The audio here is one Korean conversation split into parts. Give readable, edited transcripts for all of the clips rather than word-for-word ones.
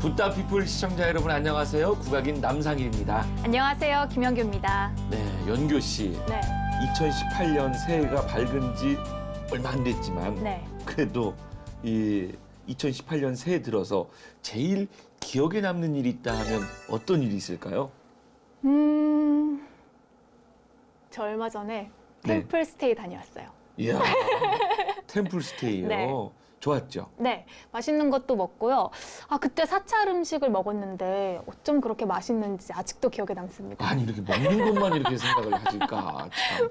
붓다피플 시청자 여러분 안녕하세요. 국악인 남상희입니다. 안녕하세요. 김영규입니다. 네, 연교 씨. 네. 2018년 새해가 밝은 지 얼마 안 됐지만 네. 그래도 이 2018년 새해 들어서 제일 기억에 남는 일이 있다 하면 어떤 일이 있을까요? 저 얼마 전에 네. 템플 스테이 다녀왔어요. 이야, 템플 스테이요. 네. 좋았죠? 네, 맛있는 것도 먹고요. 그때 사찰 음식을 먹었는데 어쩜 그렇게 맛있는지 아직도 기억에 남습니다. 아니 이렇게 먹는 것만 이렇게 생각을 하실까 참.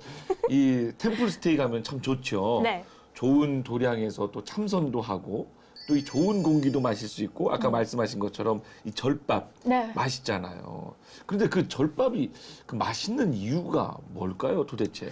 이 템플 스테이 가면 참 좋죠. 네. 좋은 도량에서 또 참선도 하고 또 이 좋은 공기도 마실 수 있고 아까 말씀하신 것처럼 이 절밥 네. 맛있잖아요. 그런데 그 절밥이 그 맛있는 이유가 뭘까요, 도대체?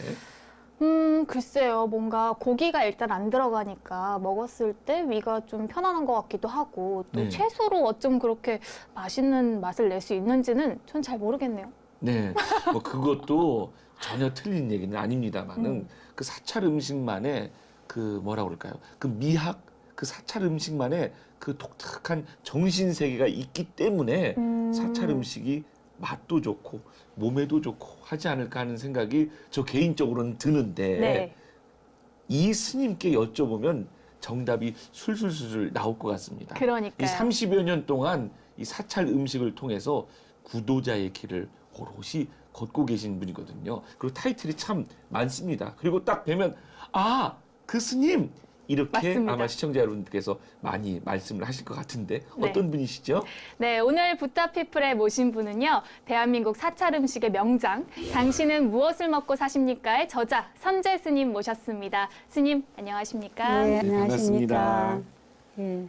글쎄요. 뭔가 고기가 일단 안 들어가니까 먹었을 때 위가 좀 편안한 것 같기도 하고 또 네. 채소로 어쩜 그렇게 맛있는 맛을 낼 수 있는지는 전 잘 모르겠네요. 네, 뭐 그것도 전혀 틀린 얘기는 아닙니다만은 그 사찰 음식만의 그 뭐라 그럴까요? 그 미학, 그 사찰 음식만의 그 독특한 정신 세계가 있기 때문에 사찰 음식이 맛도 좋고 몸에도 좋고 하지 않을까 하는 생각이 저 개인적으로는 드는데 네. 이 스님께 여쭤보면 정답이 술술술 나올 것 같습니다. 이 그러니까요. 30여 년 동안 이 사찰 음식을 통해서 구도자의 길을 오롯이 걷고 계신 분이거든요. 그리고 타이틀이 참 많습니다. 그리고 딱 뵈면 그 스님! 이렇게 맞습니다. 아마 시청자 여러분들께서 많이 말씀을 하실 것 같은데 네. 어떤 분이시죠? 네, 오늘 붓다피플에 모신 분은요. 대한민국 사찰 음식의 명장 당신은 무엇을 먹고 사십니까의 저자 선재 스님 모셨습니다. 스님 안녕하십니까? 네, 네, 안녕하십니까. 반갑습니다. 예.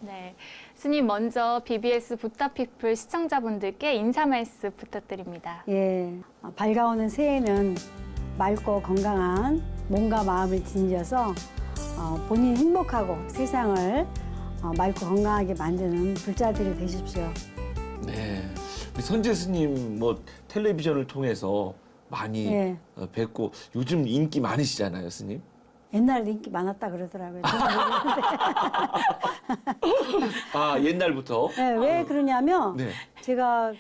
네, 스님 먼저 BBS 붓다피플 시청자분들께 인사 말씀 부탁드립니다. 예. 밝아오는 새해는 맑고 건강한 몸과 마음을 지니셔서 본인 행복하고 세상을 맑고 건강하게 만드는 불자들이 되십시오. 네, 우리 선재 스님 뭐 텔레비전을 통해서 많이 예. 뵙고 요즘 인기 많으시잖아요, 스님. 옛날에 인기 많았다 그러더라고요. 옛날부터. 네, 왜 그러냐면 네. 제가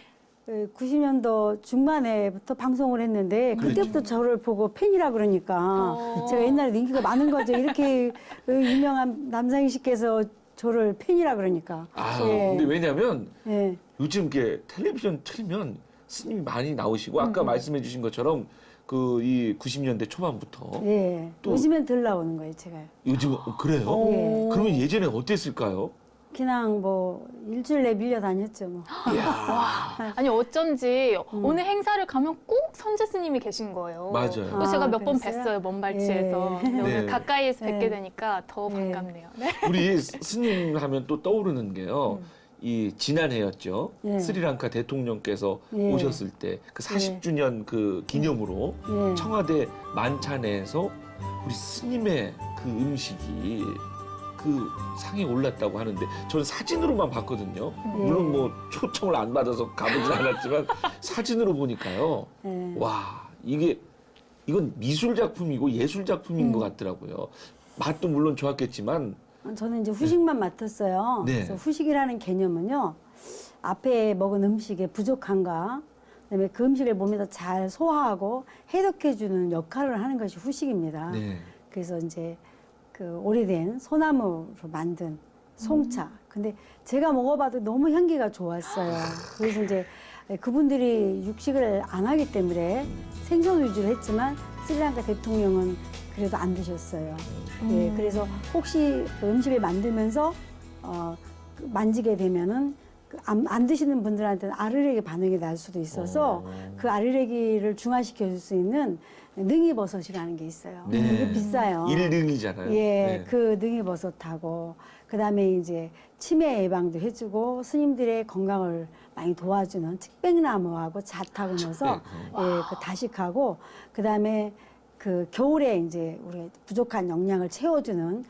90년도 중반에부터 방송을 했는데 그때부터 저를 보고 팬이라 그러니까 제가 옛날에 인기가 많은 거죠. 이렇게 유명한 남상희 씨께서 저를 팬이라 그러니까. 예. 근데 왜냐면 예. 요즘 이렇게 텔레비전 틀면 스님이 많이 나오시고 아까 말씀해 주신 것처럼 그 이 90년대 초반부터 예. 또- 요즘엔 덜 나오는 거예요, 제가. 요즘 그래요? 예. 그러면 예전에 어땠을까요? 그냥 뭐 일주일 내 밀려 다녔죠, 뭐. 이야, 아니 어쩐지 어느 행사를 가면 꼭 선재 스님이 계신 거예요. 맞아요. 또 제가 몇 번 그랬어요? 뵀어요, 먼발치에서. 예. 근데 오늘 네. 가까이에서 뵙게 예. 되니까 더 예. 반갑네요. 네. 우리 스님 하면 또 떠오르는 게요. 이 지난해였죠. 예. 스리랑카 대통령께서 예. 오셨을 때 그 40주년 그 기념으로 예. 청와대 만찬에서 우리 스님의 그 음식이 그 상에 올랐다고 하는데 저는 사진으로만 봤거든요. 물론 뭐 초청을 안 받아서 가보진 않았지만 사진으로 보니까요. 예. 와, 이건 미술 작품이고 예술 작품인 것 같더라고요. 맛도 물론 좋았겠지만 저는 이제 후식만 맡았어요. 네. 그래서 후식이라는 개념은요, 앞에 먹은 음식의 부족함과 그다음에 그 음식을 몸에서 잘 소화하고 해독해주는 역할을 하는 것이 후식입니다. 네. 그래서 이제 그 오래된 소나무로 만든 송차. 근데 제가 먹어봐도 너무 향기가 좋았어요. 그래서 이제 그분들이 육식을 안 하기 때문에 생선 위주로 했지만 스리랑카 대통령은 그래도 안 드셨어요. 예, 그래서 혹시 그 음식을 만들면서 만지게 되면은 안 드시는 분들한테는 아르레기 반응이 날 수도 있어서 그 아르레기를 중화시켜 줄 수 있는 능이버섯이라는 게 있어요. 네. 이게 비싸요. 1등이잖아요. 예, 그 능이버섯하고 그다음에 이제 치매 예방도 해주고 스님들의 건강을 많이 도와주는 측백나무하고 잣하고 넣어서 예, 그 다식하고 그다음에 그 겨울에 이제 우리 부족한 영양을 채워주는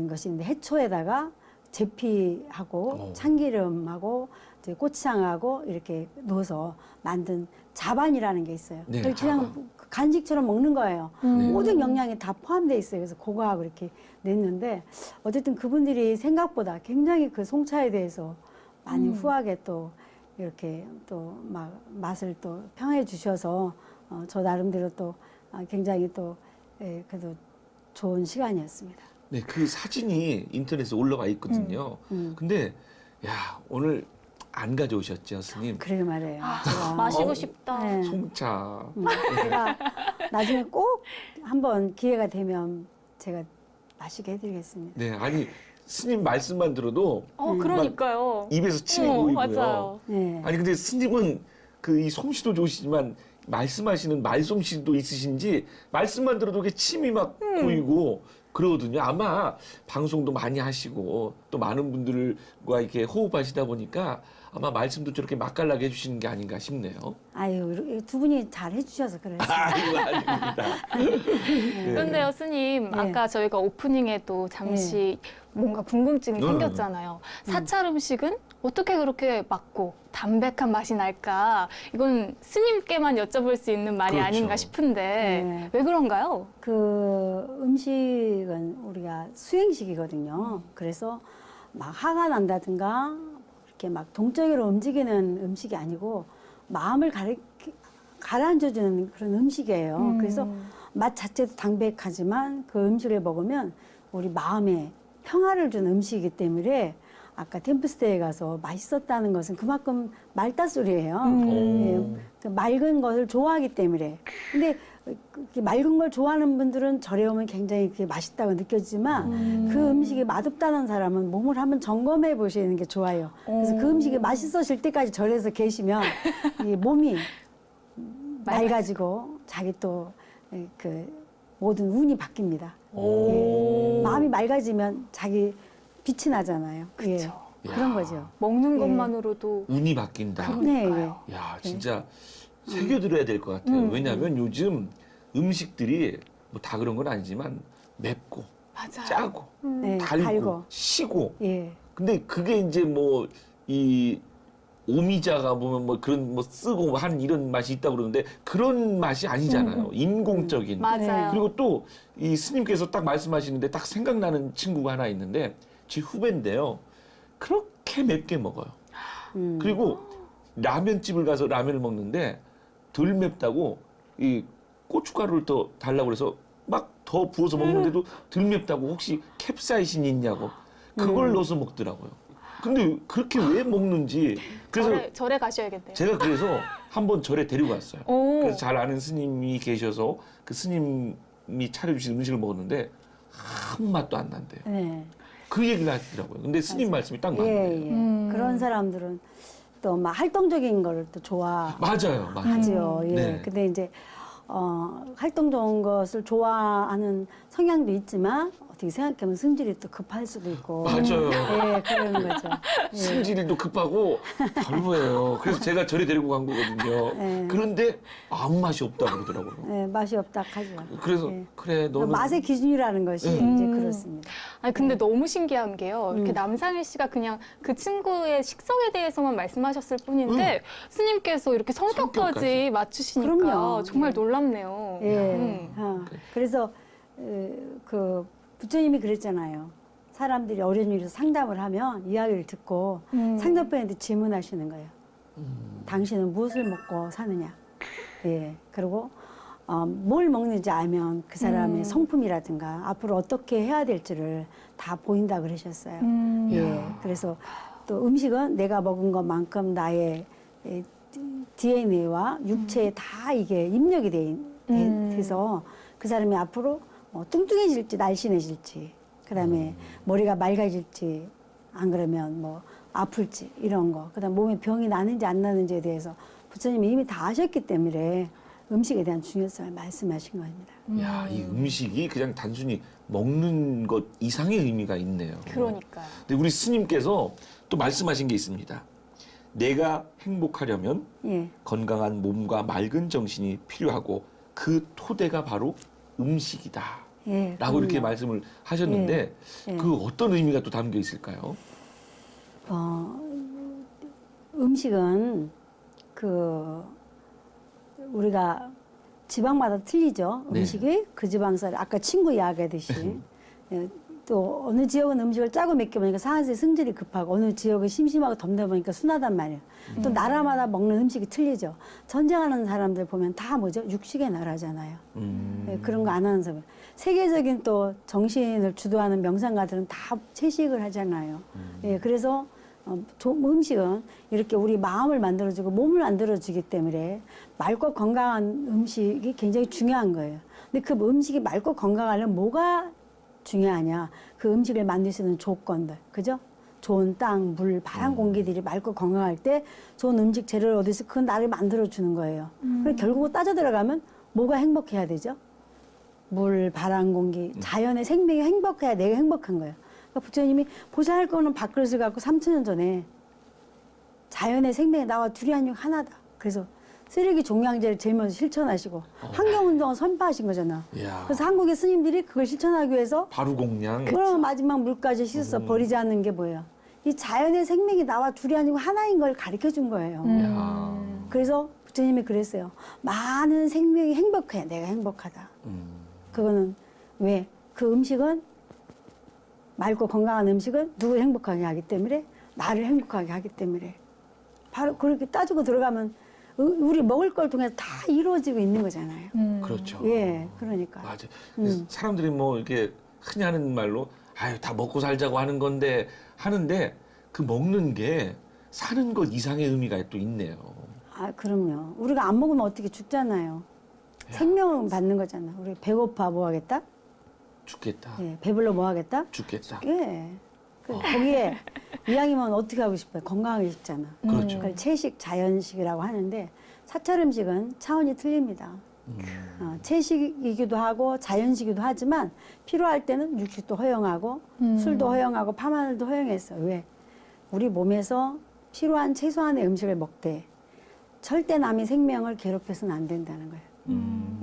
것인데 해초에다가 제피하고 참기름하고 이제 고추장하고 이렇게 넣어서 만든 자반이라는 게 있어요. 네, 그걸 그냥 자반. 간식처럼 먹는 거예요. 네. 모든 영양이 다 포함되어 있어요. 그래서 그거하고 이렇게 냈는데 어쨌든 그분들이 생각보다 굉장히 그 송차에 대해서 많이 후하게 또 이렇게 또 막 맛을 또 평해 주셔서 저 나름대로 또 굉장히 또 그래도 좋은 시간이었습니다. 네, 그 사진이 인터넷에 올라와 있거든요. 근데 야, 오늘 안 가져오셨죠, 스님? 그러게 말이에요. 제가, 마시고 어, 싶다. 네. 송차. 제가 나중에 꼭 한번 기회가 되면 제가 마시게 해드리겠습니다. 네, 아니 스님 말씀만 들어도 그러니까요. 입에서 침이 고이고요. 맞아요. 네. 아니 근데 스님은 그 이 솜씨도 좋으시지만 말씀하시는 말솜씨도 있으신지 말씀만 들어도 이게 침이 막 고이고 그러거든요. 아마 방송도 많이 하시고 또 많은 분들과 이렇게 호흡하시다 보니까 아마 말씀도 저렇게 맛깔나게 해주시는 게 아닌가 싶네요. 아유, 이렇게 두 분이 잘 해주셔서 그래요. 아이고 아닙니다. 그런데요, 스님, 네. 아까 저희가 오프닝에도 잠시 뭔가 궁금증이 네. 생겼잖아요. 사찰 음식은 어떻게 그렇게 맑고 담백한 맛이 날까? 이건 스님께만 여쭤볼 수 있는 말이 그렇죠. 아닌가 싶은데 네. 왜 그런가요? 그 음식은 우리가 수행식이거든요. 그래서 막 화가 난다든가 이렇게 막 동적으로 움직이는 음식이 아니고 마음을 가라앉혀주는 그런 음식이에요. 그래서 맛 자체도 담백하지만 그 음식을 먹으면 우리 마음에 평화를 주는 음식이기 때문에 아까 템플스테이에 가서 맛있었다는 것은 그만큼 맑다 소리예요. 예, 그 맑은 것을 좋아하기 때문에. 근데 그 맑은 걸 좋아하는 분들은 절에 오면 굉장히 그게 맛있다고 느껴지지만 그 음식이 맛없다는 사람은 몸을 한번 점검해 보시는 게 좋아요. 그래서 그 음식이 맛있어질 때까지 절에서 계시면 이 몸이 맑아지고 자기 또 그 모든 운이 바뀝니다. 예. 마음이 맑아지면 자기 빛이 나잖아요. 예. 그쵸. 그런 거죠. 먹는 예. 것만으로도 운이 바뀐다. 네, 그러니까요. 야, 진짜 새겨들어야 될 것 같아요. 왜냐하면 요즘 음식들이 뭐 다 그런 건 아니지만 맵고 맞아요. 짜고 네, 달고 시고. 예. 근데 그게 이제 뭐 이 오미자가 보면 뭐 그런 뭐 쓰고 한 이런 맛이 있다고 그러는데 그런 맛이 아니잖아요. 인공적인. 맞아요. 그리고 또 이 스님께서 딱 말씀하시는데 딱 생각나는 친구가 하나 있는데 제 후배인데요. 그렇게 맵게 먹어요. 그리고 라면집을 가서 라면을 먹는데 덜 맵다고 이 고춧가루를 더 달라고 그래서 막 더 부어서 먹는데도 덜 맵다고 혹시 캡사이신이 있냐고 그걸 넣어서 먹더라고요. 근데 그렇게 왜 먹는지 그래서 절에 가셔야겠네요. 제가 그래서 한번 절에 데리고 갔어요. 오. 그래서 잘 아는 스님이 계셔서 그 스님이 차려주신 음식을 먹었는데 아무 맛도 안 난대요. 네. 그 얘기를 하시더라고요. 근데 스님 말씀이 딱 맞네요. 예, 예. 그런 사람들은 또 막 활동적인 거를 또 좋아하지요. 맞아요, 맞아요. 예. 네. 근데 이제 활동적인 것을 좋아하는 성향도 있지만 어떻게 생각하면 승질이 또 급할 수도 있고. 맞아요. 예, 그런 거죠. 예. 승질도 급하고 별로예요. 그래서 제가 절에 데리고 간 거거든요. 네. 그런데 아무 맛이 없다 그러더라고요. 예, 맛이 없다 하죠. 그래서 예. 그래 너는 맛의 기준이라는 것이 이제 그렇습니다. 아니 근데 너무 신기한 게요. 이렇게 남상일 씨가 그냥 그 친구의 식성에 대해서만 말씀하셨을 뿐인데 스님께서 이렇게 성격까지 성격까지. 맞추시니까 그럼요. 정말 예. 놀랍네요. 예. 그래서 그 부처님이 그랬잖아요. 사람들이 어려운 일에서 상담을 하면 이야기를 듣고 상담번한테 질문하시는 거예요. 당신은 무엇을 먹고 사느냐? 예. 그리고 뭘 먹는지 알면 그 사람의 성품이라든가 앞으로 어떻게 해야 될지를 다 보인다 그러셨어요. 예. 그래서 또 음식은 내가 먹은 것만큼 나의 DNA와 육체에 다 이게 입력이 돼서 그 사람이 앞으로 뚱뚱해질지 날씬해질지 그다음에 머리가 맑아질지 안 그러면 뭐 아플지 이런 거 그다음 몸에 병이 나는지 안 나는지에 대해서 부처님이 이미 다 아셨기 때문에 음식에 대한 중요성을 말씀하신 겁니다. 야, 이 음식이 그냥 단순히 먹는 것 이상의 의미가 있네요. 그러니까요. 근데 우리 스님께서 또 말씀하신 게 있습니다. 내가 행복하려면 예. 건강한 몸과 맑은 정신이 필요하고 그 토대가 바로 음식이다. 예. 라고 이렇게 그럼요. 말씀을 하셨는데 예. 그 어떤 의미가 또 담겨 있을까요? 음식은 그 우리가 지방마다 틀리죠. 네. 음식이 그 지방살 아까 친구 이야기하듯이 예, 또 어느 지역은 음식을 짜고 맵게 먹으니까 상한세 승질이 급하고 어느 지역은 심심하고 덥다 보니까 순하단 말이에요. 또 나라마다 먹는 음식이 틀리죠. 전쟁하는 사람들 보면 다 뭐죠? 육식의 나라잖아요. 예, 그런 거 안 하는 사람. 세계적인 또 정신을 주도하는 명상가들은 다 채식을 하잖아요. 예, 그래서 음식은 이렇게 우리 마음을 만들어주고 몸을 만들어주기 때문에 맑고 건강한 음식이 굉장히 중요한 거예요. 근데 그 음식이 맑고 건강하려면 뭐가 중요하냐? 그 음식을 만들 수 있는 조건들, 그죠? 좋은 땅, 물, 바람 공기들이 맑고 건강할 때 좋은 음식 재료를 얻어서 그 나를 만들어주는 거예요. 그럼 결국 따져 들어가면 뭐가 행복해야 되죠? 물, 바람, 공기, 자연의 생명이 행복해야 내가 행복한 거예요. 그러니까 부처님이 보살 거는 밥그릇을 갖고 3,000년 전에 자연의 생명이 나와 두리안 육 하나다. 그래서 쓰레기 종량제를 제일 먼저 실천하시고 환경운동을 선포하신 거잖아. 이야. 그래서 한국의 스님들이 그걸 실천하기 위해서 바로 공양. 그럼 마지막 물까지 씻어서 버리지 않는 게 뭐예요? 이 자연의 생명이 나와 둘이 아니고 하나인 걸 가르쳐 준 거예요. 야. 그래서 부처님이 그랬어요. 많은 생명이 행복해. 내가 행복하다. 그거는 왜? 그 음식은 맑고 건강한 음식은 누구를 행복하게 하기 때문에 나를 행복하게 하기 때문에 바로 그렇게 따지고 들어가면 우리 먹을 걸 통해서 다 이루어지고 있는 거잖아요. 그렇죠. 예, 그러니까. 맞아. 사람들이 뭐 이렇게 흔히 하는 말로 아유 다 먹고 살자고 하는 건데 하는데 그 먹는 게 사는 것 이상의 의미가 또 있네요. 아, 그럼요. 우리가 안 먹으면 어떻게 죽잖아요. 생명을 받는 거잖아. 우리 배고파 뭐 하겠다? 죽겠다. 예, 배불러 뭐 하겠다? 죽겠다. 예. 거기에 이왕이면 어떻게 하고 싶어요? 건강하게 싶잖아. 그렇죠. 그걸 채식, 자연식이라고 하는데 사찰 음식은 차원이 틀립니다. 채식이기도 하고 자연식이기도 하지만 필요할 때는 육식도 허용하고 술도 허용하고 파마늘도 허용했어요. 왜? 우리 몸에서 필요한 최소한의 음식을 먹되 절대 남의 생명을 괴롭혀서는 안 된다는 거예요.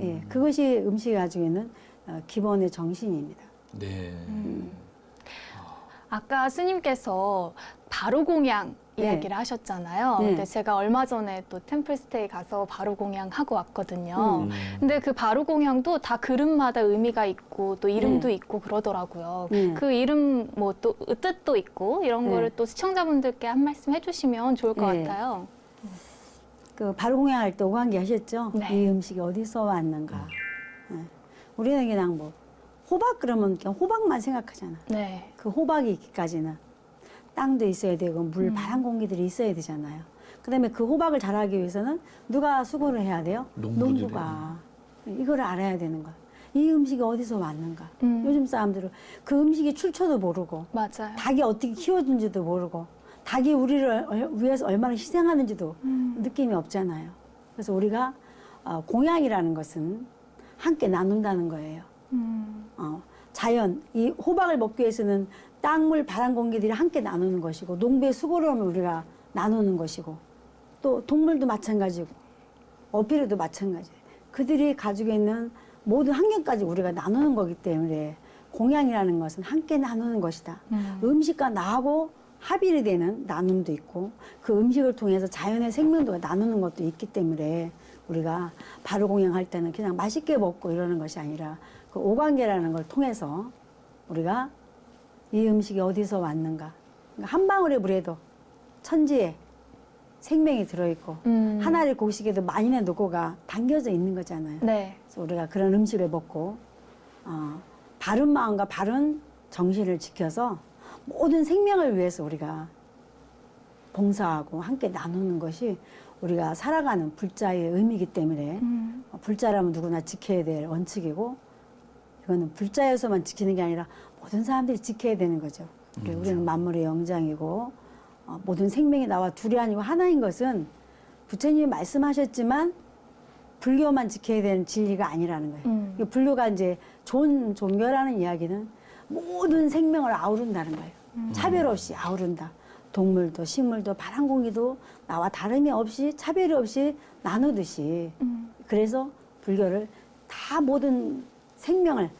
예, 그것이 음식이 가지고 있는 기본의 정신입니다. 네. 아까 스님께서 바로공양 네. 이야기를 하셨잖아요. 네. 근데 제가 얼마 전에 또 템플스테이 가서 바로공양 하고 왔거든요. 음. 근데 그 바로공양도 다 그릇마다 의미가 있고 또 이름도 있고 그러더라고요. 네. 그 이름 뭐 또 뜻도 있고 이런 네. 거를 또 시청자분들께 한 말씀 해주시면 좋을 것 네. 같아요. 그 바로공양할 때 오관계 하셨죠? 네. 이 음식이 어디서 왔는가? 예. 우리는 그냥 뭐 호박 그러면 그냥 호박만 생각하잖아. 네. 그 호박이 있기까지는 땅도 있어야 되고 물, 바람 공기들이 있어야 되잖아요. 그다음에 그 호박을 자라기 위해서는 누가 수고를 해야 돼요? 농부들이. 농부가. 이걸 알아야 되는 거야. 이 음식이 어디서 왔는가? 요즘 사람들은 그 음식이 출처도 모르고 맞아요. 닭이 어떻게 키워준지도 모르고 닭이 우리를 위해서 얼마나 희생하는지도 느낌이 없잖아요. 그래서 우리가 공양이라는 것은 함께 나눈다는 거예요. 자연, 이 호박을 먹기 위해서는 땅물, 바람, 공기들이 함께 나누는 것이고 농부의 수고로움을 우리가 나누는 것이고 또 동물도 마찬가지고 어피류도 마찬가지예요. 그들이 가지고 있는 모든 환경까지 우리가 나누는 거기 때문에 공양이라는 것은 함께 나누는 것이다. 음식과 나하고 합일이 되는 나눔도 있고 그 음식을 통해서 자연의 생명도 나누는 것도 있기 때문에 우리가 바로 공양할 때는 그냥 맛있게 먹고 이러는 것이 아니라 그 오관계라는 걸 통해서 우리가 이 음식이 어디서 왔는가. 그러니까 한 방울의 물에도 천지에 생명이 들어있고 한 알의 곡식에도 만인의 노고가 담겨져 있는 거잖아요. 네. 그래서 우리가 그런 음식을 먹고 바른 마음과 바른 정신을 지켜서 모든 생명을 위해서 우리가 봉사하고 함께 나누는 것이 우리가 살아가는 불자의 의미이기 때문에 불자라면 누구나 지켜야 될 원칙이고 이거는 불자에서만 지키는 게 아니라 모든 사람들이 지켜야 되는 거죠. 우리는 만물의 영장이고 모든 생명이 나와 둘이 아니고 하나인 것은 부처님이 말씀하셨지만 불교만 지켜야 되는 진리가 아니라는 거예요. 불교가 이제 좋은 종교라는 이야기는 모든 생명을 아우른다는 거예요. 차별 없이 아우른다. 동물도 식물도 바람 공기도 나와 다름이 없이 차별이 없이 나누듯이 그래서 불교를 다 모든 생명을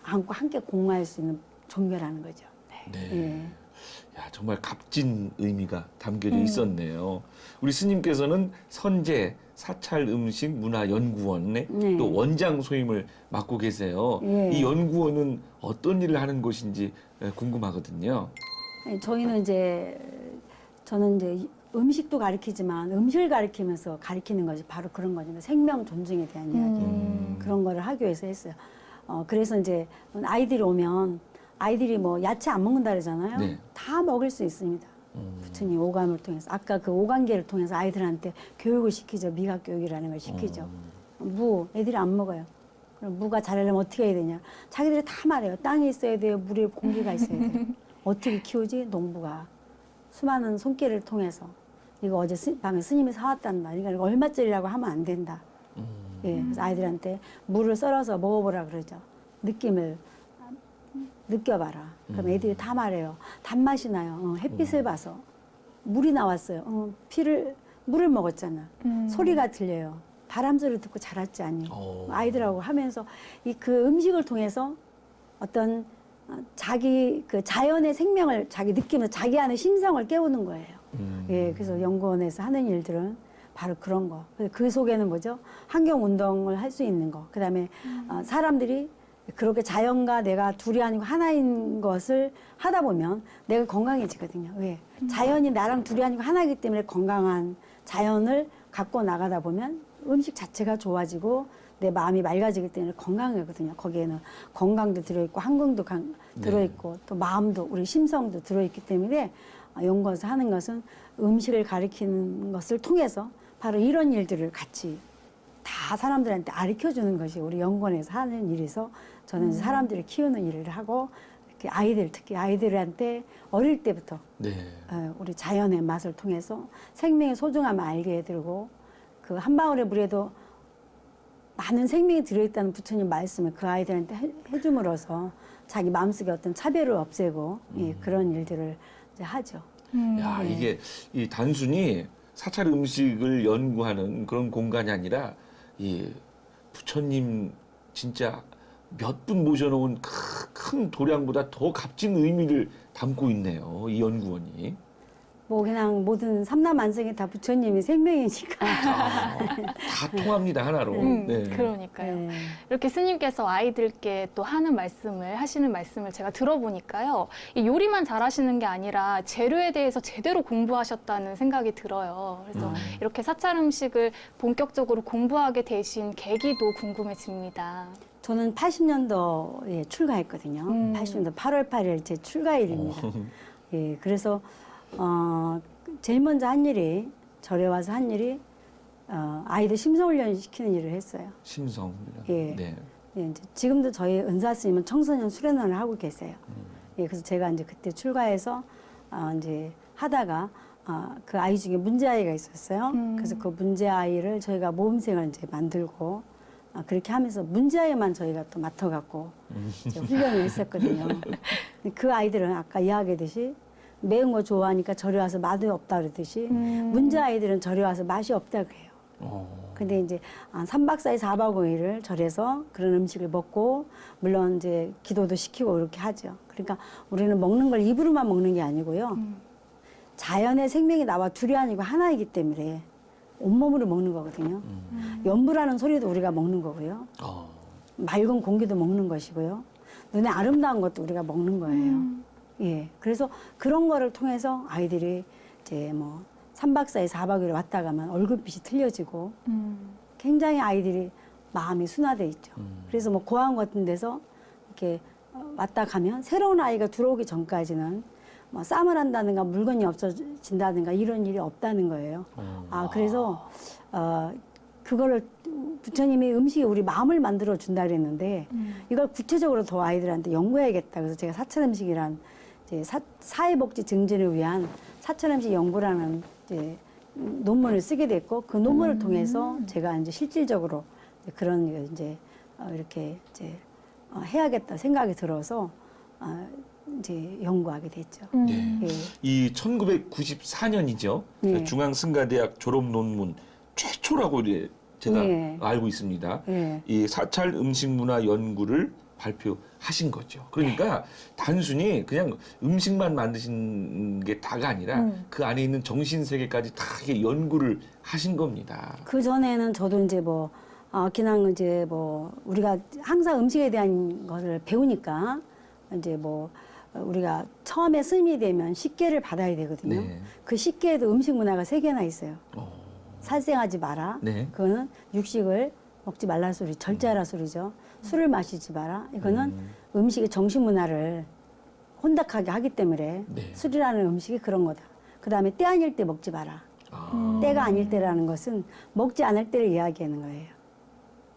안고 함께 공부할 수 있는 종교라는 거죠. 네. 예. 야, 정말 값진 의미가 담겨져 음. 있었네요. 우리 스님께서는 선제 사찰 음식 문화 연구원의 네. 또 원장 소임을 맡고 계세요. 예. 이 연구원은 어떤 일을 하는 곳인지 궁금하거든요. 저는 이제 음식도 가르치지만 음식을 가르치면서 가르치는 것이 바로 그런 거죠. 생명 존중에 대한 이야기. 그런 거를 하기 위해서 했어요. 그래서 이제 아이들이 오면 아이들이 뭐 야채 안 먹는다 그러잖아요. 네. 다 먹을 수 있습니다. 부처님 오감을 통해서 아까 그 오감계를 통해서 아이들한테 교육을 시키죠. 미각 교육이라는 걸 시키죠. 무 애들이 안 먹어요. 그럼 무가 자라려면 어떻게 해야 되냐? 자기들이 다 말해요. 땅이 있어야 돼요. 물에 공기가 있어야 돼요. 어떻게 키우지? 농부가 수많은 손길을 통해서 이거 어제 방에 스님이 사왔단다. 그러니까 이거 얼마짜리라고 하면 안 된다. 예, 그래서 아이들한테 물을 썰어서 먹어보라 그러죠. 느낌을 느껴봐라. 그럼 애들이 다 말해요. 단맛이 나요. 햇빛을 봐서 물이 나왔어요. 물을 먹었잖아. 소리가 들려요. 바람 소리 듣고 자랐지 않니? 아이들하고 하면서 그 음식을 통해서 어떤 자기 그 자연의 생명을 자기 느끼면서 자기 안의 심성을 깨우는 거예요. 예, 그래서 연구원에서 하는 일들은 바로 그런 거. 그 속에는 뭐죠? 환경 운동을 할 수 있는 거. 그다음에 사람들이 그렇게 자연과 내가 둘이 아니고 하나인 것을 하다 보면 내가 건강해지거든요. 왜? 자연이 나랑 둘이 아니고 하나이기 때문에 건강한 자연을 갖고 나가다 보면 음식 자체가 좋아지고 내 마음이 맑아지기 때문에 건강하거든요. 거기에는 건강도 들어있고 한궁도 들어있고 또 마음도 우리 심성도 들어있기 때문에 연구원에서 하는 것은 음식을 가리키는 것을 통해서 바로 이런 일들을 같이 다 사람들한테 가르쳐주는 것이 우리 연구원에서 하는 일이서 저는 사람들을 키우는 일을 하고 이렇게 특히 아이들한테 어릴 때부터 네. 우리 자연의 맛을 통해서 생명의 소중함을 알게 해드리고 그 한 방울의 물에도 많은 생명이 들어있다는 부처님 말씀을 그 아이들한테 해줌으로써 자기 마음속에 어떤 차별을 없애고 예, 그런 일들을 이제 하죠. 야, 이게 이 단순히 사찰 음식을 연구하는 그런 공간이 아니라 이 부처님 진짜 몇 분 모셔놓은 큰 도량보다 더 값진 의미를 담고 있네요. 이 연구원이. 뭐 그냥 모든 삼라만상이 다 부처님이 생명이니까. 다 통합니다, 하나로. 네. 그러니까요. 네. 이렇게 스님께서 아이들께 또 하시는 말씀을 제가 들어보니까요. 이 요리만 잘하시는 게 아니라 재료에 대해서 제대로 공부하셨다는 생각이 들어요. 그래서 이렇게 사찰 음식을 본격적으로 공부하게 되신 계기도 궁금해집니다. 저는 80년도에 출가했거든요. 80년도 8월 8일 제 출가일입니다. 예, 그래서 제일 먼저 한 일이 절에 와서 한 일이 아이들 심성훈련 시키는 일을 했어요. 심성. 예. 네. 예, 이제 지금도 저희 은사 스님은 청소년 수련원을 하고 계세요. 예, 그래서 제가 이제 그때 출가해서 이제 하다가 그 아이 중에 문제 아이가 있었어요. 그래서 그 문제 아이를 저희가 모범생을 이제 만들고 그렇게 하면서 문제 아이만 저희가 또 맡아갖고 이제 훈련을 했었거든요. 근데 그 아이들은 아까 이야기했듯이 매운 거 좋아하니까 절에 와서 맛이 없다 그러듯이 문제 아이들은 절에 와서 맛이 없다 그래요. 근데 이제 3박 4일 4박 5일을 절에서 그런 음식을 먹고 물론 이제 기도도 시키고 이렇게 하죠. 그러니까 우리는 먹는 걸 입으로만 먹는 게 아니고요. 자연의 생명이 나와 둘이 아니고 하나이기 때문에 온몸으로 먹는 거거든요. 연부라는 소리도 우리가 먹는 거고요. 맑은 공기도 먹는 것이고요. 눈에 아름다운 것도 우리가 먹는 거예요. 예. 그래서 그런 거를 통해서 아이들이 이제 뭐 3박 4일 4박 5일 왔다 가면 얼굴빛이 틀려지고 굉장히 아이들이 마음이 순화돼 있죠. 그래서 뭐 고아원 같은 데서 이렇게 왔다 가면 새로운 아이가 들어오기 전까지는 뭐 쌈을 한다든가 물건이 없어진다든가 이런 일이 없다는 거예요. 그래서 그거를 부처님이 음식이 우리 마음을 만들어 준다 그랬는데 이걸 구체적으로 더 아이들한테 연구해야겠다. 그래서 제가 사찰 음식이란 이제 사회복지 증진을 위한 사찰 음식 연구라는 이제 논문을 쓰게 됐고 그 논문을 통해서 제가 이제 실질적으로 이제 그런 이제 이렇게 이제 해야겠다 생각이 들어서 이제 연구하게 됐죠. 네. 예. 이 1994년이죠. 네. 중앙승가대학 졸업 논문 최초라고 제가 네. 알고 있습니다. 예. 이 사찰 음식 문화 연구를 발표하신 거죠. 그러니까 단순히 그냥 음식만 만드신 게 다가 아니라 그 안에 있는 정신 세계까지 다 이게 연구를 하신 겁니다. 그 전에는 저도 이제 뭐 그냥 이제 뭐 우리가 항상 음식에 대한 것을 배우니까 이제 뭐 우리가 처음에 스님이 되면 식계를 받아야 되거든요. 네. 그 식계에도 음식 문화가 3개나 있어요. 어. 살생하지 마라. 네. 그거는 육식을 먹지 말라 소리, 절제하라 소리죠. 술을 마시지 마라. 이거는 음식의 정신 문화를 혼탁하게 하기 때문에 네. 술이라는 음식이 그런 거다. 그 다음에 때 아닐 때 먹지 마라. 때가 아닐 때라는 것은 먹지 않을 때를 이야기하는 거예요.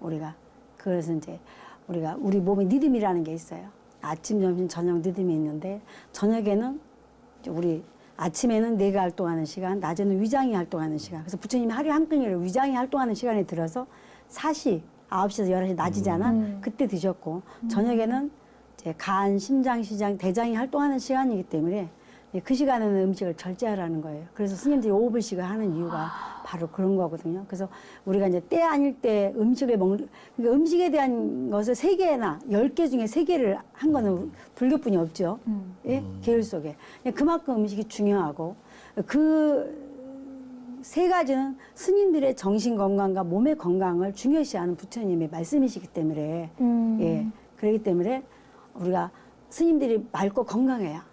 우리가. 그래서 이제 우리 몸에 리듬이라는 게 있어요. 아침, 점심, 저녁 리듬이 있는데 저녁에는 이제 우리 아침에는 뇌가 활동하는 시간, 낮에는 위장이 활동하는 시간. 그래서 부처님이 하루에 한 끼니를 위장이 활동하는 시간에 들어서 4시, 9시에서 11시 낮이잖아. 그때 드셨고 저녁에는 이제 간, 심장, 시장, 대장이 활동하는 시간이기 때문에 그 시간에는 음식을 절제하라는 거예요. 그래서 스님들이 5분씩을 하는 이유가 바로 그런 거거든요. 그래서 우리가 이제 때 아닐 때 음식을 먹는, 그러니까 음식에 대한 것을 3개나 10개 중에 3개를 한 거는 불교뿐이 없죠. 예? 계율 속에. 그만큼 음식이 중요하고 그 3가지는 스님들의 정신 건강과 몸의 건강을 중요시하는 부처님의 말씀이시기 때문에 예. 그렇기 때문에 우리가 스님들이 맑고 건강해야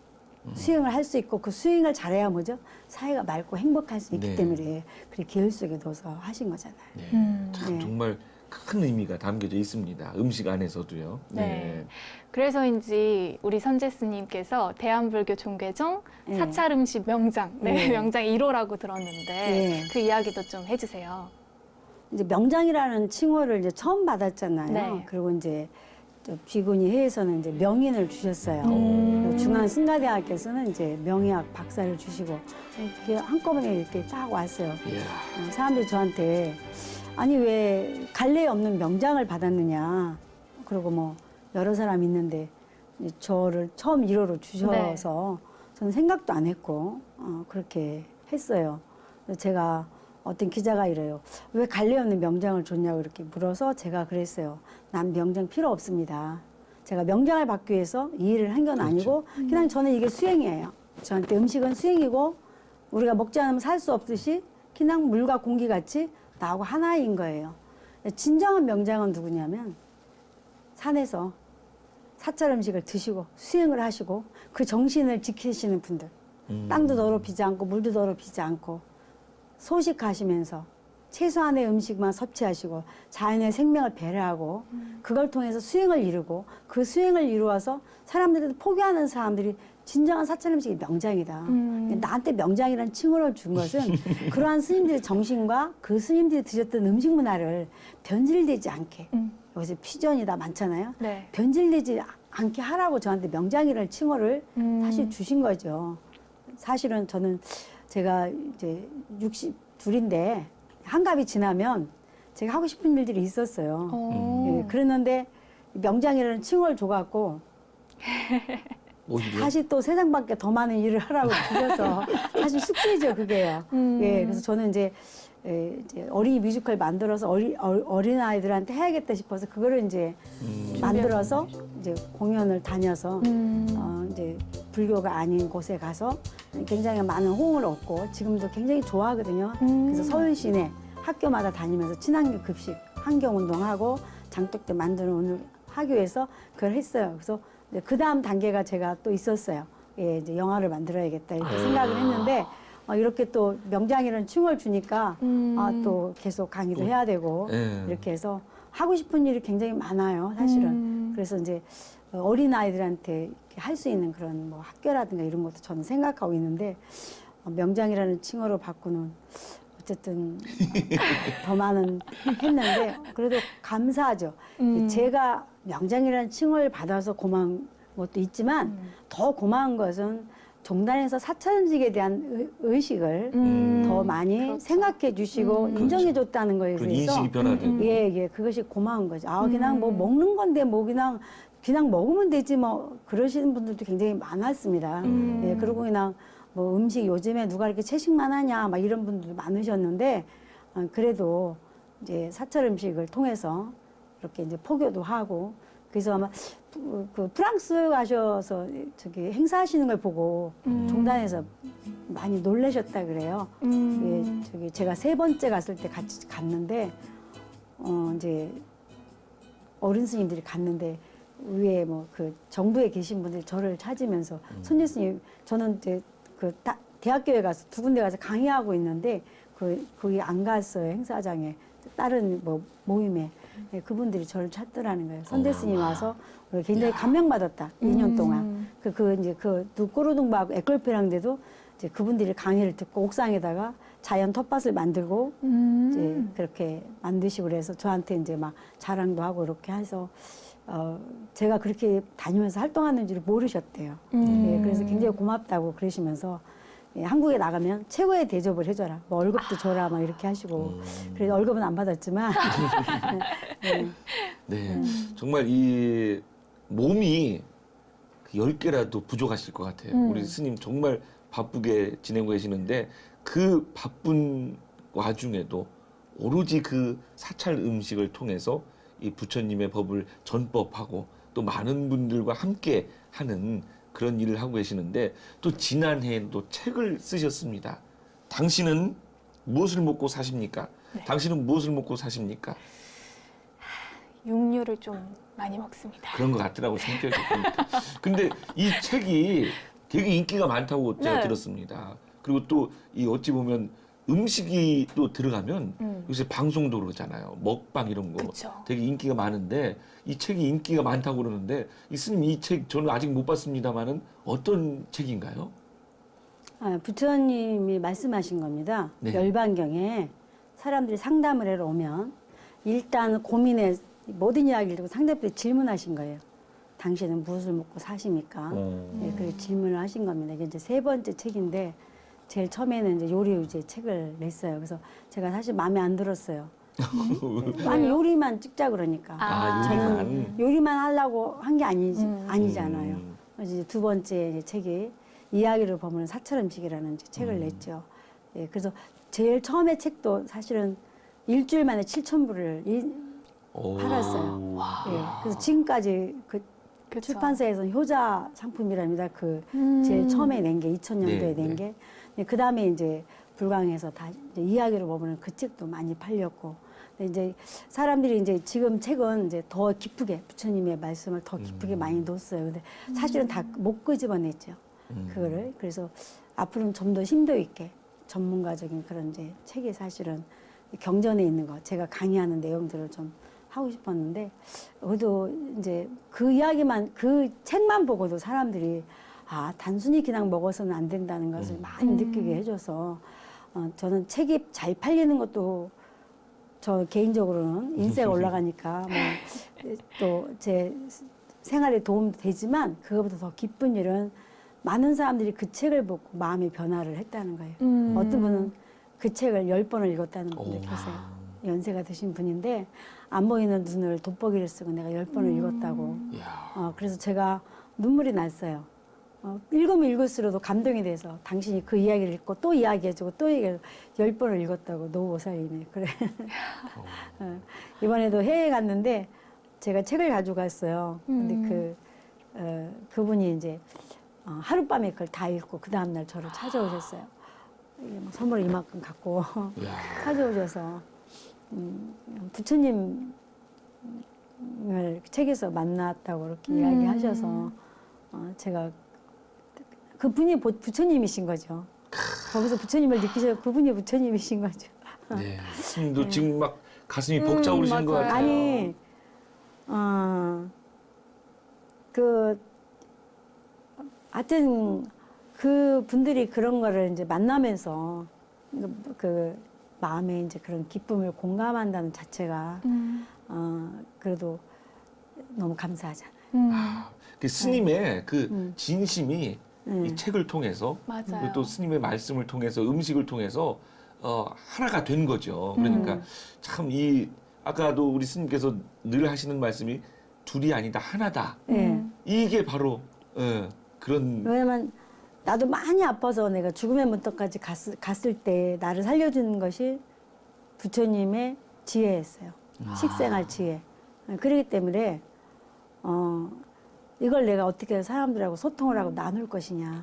수행을 할 수 있고 그 수행을 잘해야 뭐죠? 사회가 맑고 행복할 수 있기 네. 때문에 그렇게 계율 속에 넣어서 하신 거잖아요. 네. 참 네. 정말 큰 의미가 담겨져 있습니다. 음식 안에서도요. 네. 그래서인지 우리 선재 스님께서 대한불교 종계종 네. 사찰 음식 명장, 네. 명장 1호라고 들었는데 네. 그 이야기도 좀 해주세요. 이제 명장이라는 칭호를 이제 처음 받았잖아요. 네. 그리고 이제 저 비구니 회에서는 이제 명인을 주셨어요. 그리고 중앙 승가대학께서는 이제 명의학 박사를 주시고 이렇게 한꺼번에 이렇게 딱 왔어요. 이야. 사람들이 저한테 아니 왜 갈래 없는 명장을 받았느냐. 그리고 뭐 여러 사람 있는데 저를 처음 1호로 주셔서 저는 생각도 안 했고 그렇게 했어요. 그래서 제가 어떤 기자가 이래요. 왜 갈래 없는 명장을 줬냐고 이렇게 물어서 제가 그랬어요. 난 명장 필요 없습니다. 제가 명장을 받기 위해서 이 일을 한 건 아니고 그냥 저는 이게 수행이에요. 저한테 음식은 수행이고 우리가 먹지 않으면 살 수 없듯이 그냥 물과 공기 같이 나하고 하나인 거예요. 진정한 명장은 누구냐면 산에서 사찰 음식을 드시고 수행을 하시고 그 정신을 지키시는 분들. 땅도 더럽히지 않고 물도 더럽히지 않고 소식하시면서 최소한의 음식만 섭취하시고 자연의 생명을 배려하고 그걸 통해서 수행을 이루고 그 수행을 이루어서 사람들한테 포기하는 사람들이 진정한 사찰 음식이 명장이다. 나한테 명장이라는 칭호를 준 것은 그러한 스님들의 정신과 그 스님들이 드셨던 음식 문화를 변질되지 않게 여기서 피전이다 많잖아요. 네. 변질되지 않게 하라고 저한테 명장이라는 칭호를 사실 주신 거죠. 사실은 저는 제가 이제 62인데 한갑이 지나면 제가 하고 싶은 일들이 있었어요. 예, 그랬는데 명장이라는 칭호를 줘갖고 오히려. 다시 또 세상밖에 더 많은 일을 하라고 주셔서 사실 숙제죠 그게요. 예, 그래서 저는 이제 어린이 뮤지컬 만들어서 어린 아이들한테 해야겠다 싶어서 그거를 이제 만들어서 이제 공연을 다녀서 이제 불교가 아닌 곳에 가서 굉장히 많은 호응을 얻고 지금도 굉장히 좋아하거든요. 그래서 서울 시내 학교마다 다니면서 친환경 급식 환경 운동하고 장독대 만드는 오늘 학교에서 그걸 했어요. 그래서 그 다음 단계가 제가 또 있었어요. 예, 이제 영화를 만들어야겠다 이렇게 생각을 했는데 이렇게 또 명장이라는 칭호를 주니까 또 계속 강의도 해야 되고 이렇게 해서 하고 싶은 일이 굉장히 많아요, 사실은. 그래서 이제 어린 아이들한테 할 수 있는 그런 뭐 학교라든가 이런 것도 저는 생각하고 있는데 명장이라는 칭호로 바꾸는 어쨌든 더 많은 했는데 그래도 감사하죠. 제가 명장이라는 칭호를 받아서 고마운 것도 있지만 더 고마운 것은 종단에서 사찰 음식에 대한 의식을 더 많이 그렇죠. 생각해 주시고 인정해 줬다는 거에 그런 대해서 인식이 변화되고. 예, 그것이 고마운 거죠. 그냥 뭐 먹는 건데 뭐 그냥 먹으면 되지 뭐 그러시는 분들도 굉장히 많았습니다. 예, 그리고 그냥 뭐 음식 요즘에 누가 이렇게 채식만 하냐 막 이런 분들도 많으셨는데 그래도 이제 사찰 음식을 통해서 이렇게 이제 포교도 하고 그래서 아마 그 프랑스 가셔서 저기 행사하시는 걸 보고 종단에서 많이 놀라셨다 그래요. 예, 저기 제가 3번째 갔을 때 같이 갔는데 이제 어른 스님들이 갔는데 위에 뭐 그 정부에 계신 분들이 저를 찾으면서 선녀 스님 저는 이제 그 대학교에 가서 2군데 가서 강의하고 있는데 거기 안 갔어요. 행사장에 다른 뭐 모임에. 예, 그분들이 저를 찾더라는 거예요. 선대 스님 와서 굉장히 감명받았다. 2년 동안. 이제 그 꼬르둥바하고 에콜페랑데도 이제 그분들이 강의를 듣고 옥상에다가 자연 텃밭을 만들고 이제 그렇게 만드시고 그래서 저한테 이제 막 자랑도 하고 이렇게 해서 제가 그렇게 다니면서 활동하는 줄 모르셨대요. 예, 그래서 굉장히 고맙다고 그러시면서 예, 한국에 나가면 최고의 대접을 해줘라. 뭐 월급도 줘라. 막 이렇게 하시고. 그래서 월급은 안 받았지만. 네. 네, 정말 이 몸이 10개라도 부족하실 것 같아요. 우리 스님 정말 바쁘게 지내고 계시는데 그 바쁜 와중에도 오로지 그 사찰 음식을 통해서 이 부처님의 법을 전법하고 또 많은 분들과 함께 하는 그런 일을 하고 계시는데 또 지난해에도 책을 쓰셨습니다. 당신은 무엇을 먹고 사십니까? 네. 당신은 무엇을 먹고 사십니까? 육류를 좀 많이 먹습니다. 그런 것 같더라고 성격이 보니까. 근데 이 책이 되게 인기가 많다고 제가 네. 들었습니다. 그리고 또 이 어찌 보면 음식이 또 들어가면 요새 방송도 그러잖아요. 먹방 이런 거 그쵸. 되게 인기가 많은데 이 책이 인기가 많다고 그러는데 이 스님 이 책 저는 아직 못 봤습니다만은 어떤 책인가요? 부처님이 말씀하신 겁니다. 네. 열반경에 사람들이 상담을 하러 오면 일단 고민에 모든 이야기를 듣고 상대방이 질문하신 거예요. 당신은 무엇을 먹고 사십니까? 네, 그래서 질문을 하신 겁니다. 이게 이제 3번째 책인데 제일 처음에는 이제 요리 위주의 책을 냈어요. 그래서 제가 사실 마음에 안 들었어요. 아니 요리만 찍자 그러니까. 저는 요리만 하려고 한 게 아니잖아요. 그래서 이제 2번째 이제 책이 이야기를 보면 사찰 음식이라는 이제 책을 냈죠. 예, 그래서 제일 처음에 책도 사실은 일주일 만에 7,000부를 팔았어요. 예, 그래서 지금까지 그 그쵸. 출판사에서는 효자 상품이랍니다. 그 제일 처음에 낸 게 2000년도에 낸 게. 그 다음에 이제 불광에서 다 이제 이야기를 보면 그 책도 많이 팔렸고. 근데 이제 사람들이 이제 지금 책은 이제 더 깊게 부처님의 말씀을 더 깊게 많이 넣었어요. 근데 사실은 다 못 끄집어냈죠. 그거를. 그래서 앞으로는 좀 더 심도 있게 전문가적인 그런 이제 책이 사실은 경전에 있는 거 제가 강의하는 내용들을 좀 하고 싶었는데 그래도 이제 그 이야기만 그 책만 보고도 사람들이 단순히 그냥 먹어서는 안 된다는 것을 많이 느끼게 해줘서 저는 책이 잘 팔리는 것도 저 개인적으로는 인세가 올라가니까 뭐 또 제 생활에 도움도 되지만 그거보다 더 기쁜 일은 많은 사람들이 그 책을 보고 마음의 변화를 했다는 거예요. 어떤 분은 그 책을 10번을 읽었다는 분도 계세요. 연세가 드신 분인데 안 보이는 눈을 돋보기를 쓰고 내가 10번을 읽었다고. 그래서 제가 눈물이 났어요. 읽으면 읽을수록도 감동이 돼서 당신이 그 이야기를 읽고 또 이야기해주고 또 얘기를 10번을 읽었다고 노보살님이 그래. 이번에도 해외에 갔는데 제가 책을 가지고 갔어요. 근데 그분이 이제 하룻밤에 그걸 다 읽고 그 다음날 저를 찾아오셨어요. 선물을 이만큼 갖고 찾아오셔서 부처님을 책에서 만났다고 이렇게 이야기하셔서 제가 그분이 부처님이신 거죠. 거기서 부처님을 느끼셔서 그분이 부처님이신 거죠. 네, 스님도 지금 막 가슴이 벅차오르시는 것 같아요. 아니, 하여튼 그 분들이 그런 거를 이제 만나면서 그 마음에 이제 그런 기쁨을 공감한다는 자체가 그래도 너무 감사하잖아요. 그 스님의 그 진심이 이 책을 통해서 맞아요. 그리고 또 스님의 말씀을 통해서 음식을 통해서 하나가 된 거죠. 그러니까 참 아까도 우리 스님께서 늘 하시는 말씀이 둘이 아니다 하나다. 이게 바로 그런. 왜냐면 나도 많이 아파서 내가 죽음의 문턱까지 갔을 때 나를 살려주는 것이 부처님의 지혜였어요. 식생활 지혜. 그렇기 때문에 이걸 내가 어떻게 사람들하고 소통을 하고 나눌 것이냐.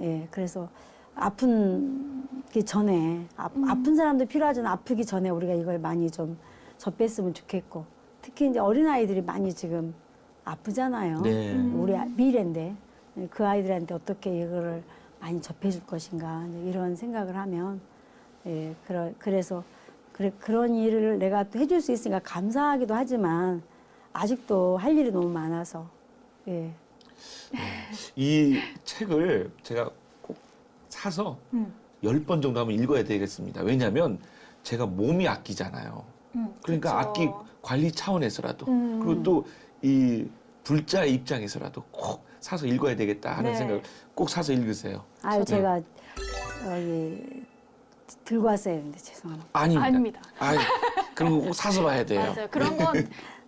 예, 그래서 아프기 전에 아픈 사람도 필요하지만 아프기 전에 우리가 이걸 많이 좀 접했으면 좋겠고, 특히 이제 어린 아이들이 많이 지금 아프잖아요. 네. 우리 미래인데 그 아이들한테 어떻게 이거를 많이 접해줄 것인가 이런 생각을 하면, 예, 그래서 그런 일을 내가 또 해줄 수 있으니까 감사하기도 하지만 아직도 할 일이 너무 많아서, 예. 이 책을 제가 꼭 사서 10번 정도 하면 읽어야 되겠습니다. 왜냐하면 제가 몸이 아끼잖아요. 그러니까 그쵸. 악기 관리 차원에서라도 그리고 또 이 불자의 입장에서라도 꼭 사서 읽어야 되겠다 하는 네. 생각을 꼭 사서 읽으세요. 아유, 제가 여기 들고 왔어야 했는데 죄송합니다. 아닙니다. 아닙니다. 아니, 그런 거 꼭 사서 봐야 돼요. 맞아요. 그런 건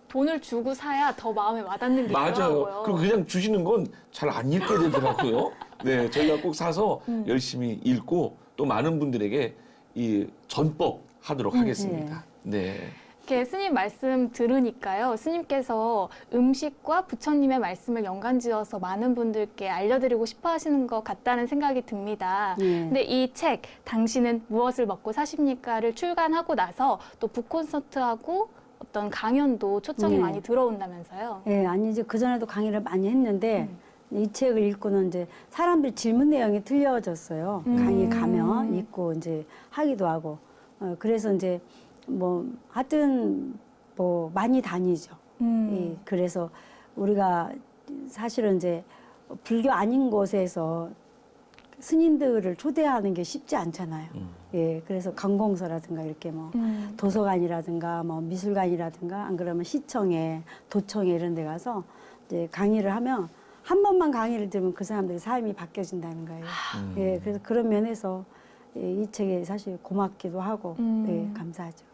돈을 주고 사야 더 마음에 와닿는 게 맞아요. 있더라고요. 그리고 그냥 주시는 건 잘 안 읽게 되더라고요. 네, 저희가 꼭 사서 열심히 읽고 또 많은 분들에게 이 전법 하도록 하겠습니다. 네. 이렇게 스님 말씀 들으니까요. 스님께서 음식과 부처님의 말씀을 연관지어서 많은 분들께 알려드리고 싶어 하시는 것 같다는 생각이 듭니다. 네. 근데 이 책, 당신은 무엇을 먹고 사십니까를 출간하고 나서 또 북콘서트하고 어떤 강연도 초청이 네. 많이 들어온다면서요. 예, 아니 이제 그 전에도 강의를 많이 했는데 이 책을 읽고는 이제 사람들이 질문 내용이 틀려졌어요. 강의 가면 읽고 이제 하기도 하고, 그래서 이제 뭐 하여튼 뭐 많이 다니죠. 예, 그래서 우리가 사실은 이제 불교 아닌 곳에서 스님들을 초대하는 게 쉽지 않잖아요. 예, 그래서 관공서라든가 이렇게 뭐 도서관이라든가 뭐 미술관이라든가 안 그러면 시청에 도청에 이런 데 가서 이제 강의를 하면 한 번만 강의를 들으면 그 사람들의 삶이 바뀌어진다는 거예요. 예, 그래서 그런 면에서 예, 이 책이 사실 고맙기도 하고 예, 감사하죠.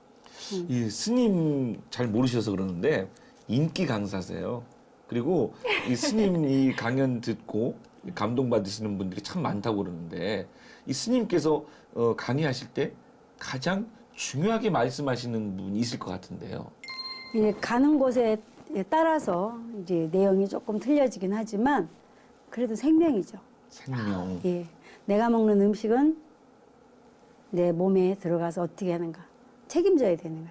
이 스님 잘 모르셔서 그러는데 인기 강사세요. 그리고 이 스님 이 강연 듣고 감동받으시는 분들이 참 많다고 그러는데 이 스님께서 강의하실 때 가장 중요하게 말씀하시는 분이 있을 것 같은데요. 예, 가는 곳에 따라서 이제 내용이 조금 틀려지긴 하지만 그래도 생명이죠. 생명. 예, 내가 먹는 음식은 내 몸에 들어가서 어떻게 하는가 책임져야 되는